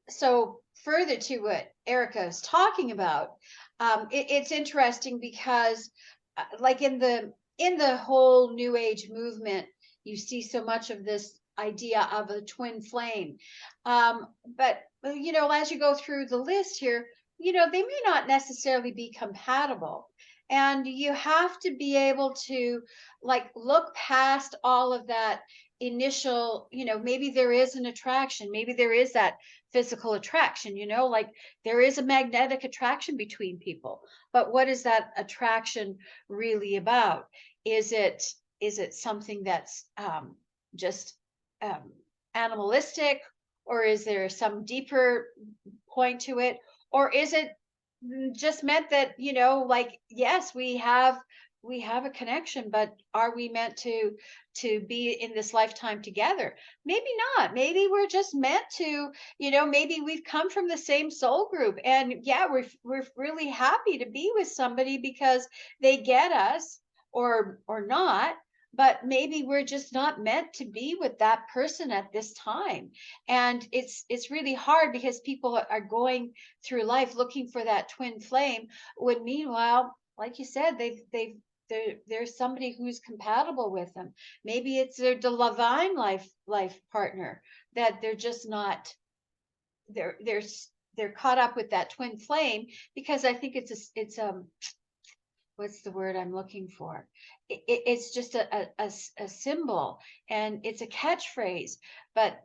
So further to what Erica is talking about, it's interesting because, like in the whole New Age movement, you see so much of this idea of a twin flame. But as you go through the list here, they may not necessarily be compatible. And you have to be able to like look past all of that initial, maybe there is an attraction, maybe there is that physical attraction, like there is a magnetic attraction between people. But what is that attraction really about? Is it something that's just um, animalistic, or is there some deeper point to it, or is it just meant that, like, yes, we have a connection, but are we meant to be in this lifetime together? Maybe not. Maybe we're just meant to, maybe we've come from the same soul group, and yeah, we're really happy to be with somebody because they get us, or not. But maybe we're just not meant to be with that person at this time. And it's really hard because people are going through life looking for that twin flame, when meanwhile, like you said, there's somebody who's compatible with them. Maybe it's their divine life partner that they're just not. They're caught up with that twin flame because I think it's what's the word I'm looking for? It's just a symbol, and it's a catchphrase. But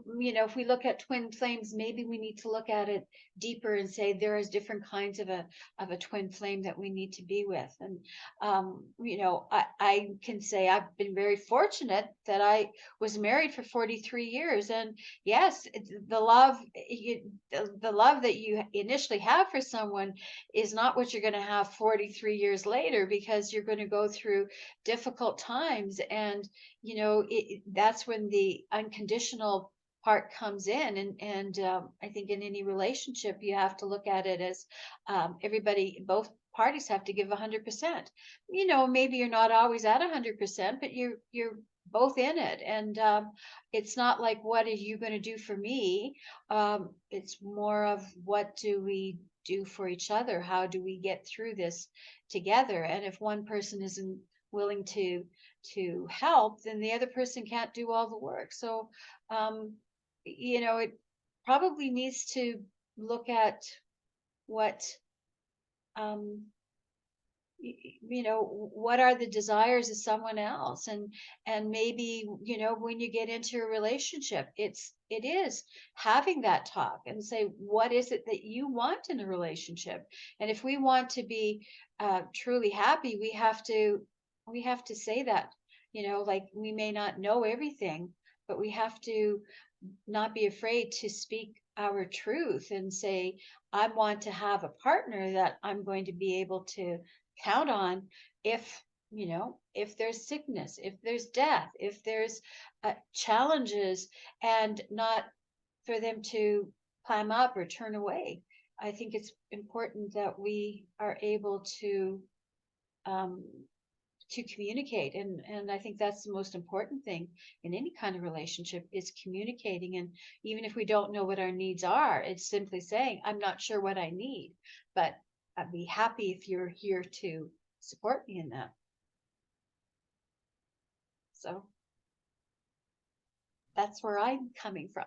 if we look at twin flames, maybe we need to look at it deeper and say there is different kinds of a twin flame that we need to be with. And I can say I've been very fortunate that I was married for 43 years, and yes, the love that you initially have for someone is not what you're going to have 43 years later, because you're going to go through difficult times. And that's when the unconditional part comes in. And I think in any relationship you have to look at it as, everybody, both parties have to give 100%. Maybe you're not always at 100%, but you're both in it. And it's not like, what are you going to do for me? It's more of, what do we do for each other? How do we get through this together? And if one person isn't willing to help, then the other person can't do all the work. So it probably needs to look at what um what are the desires of someone else. And maybe, when you get into a relationship, it is having that talk and say, what is it that you want in a relationship? And if we want to be truly happy, we have to say that. Like, we may not know everything, but we have to not be afraid to speak our truth and say, I want to have a partner that I'm going to be able to count on, if there's sickness, if there's death, if there's challenges, and not for them to climb up or turn away. I think it's important that we are able um, to communicate. And I think that's the most important thing in any kind of relationship, is communicating. And even if we don't know what our needs are, it's simply saying, I'm not sure what I need, but I'd be happy if you're here to support me in that. So that's where I'm coming from.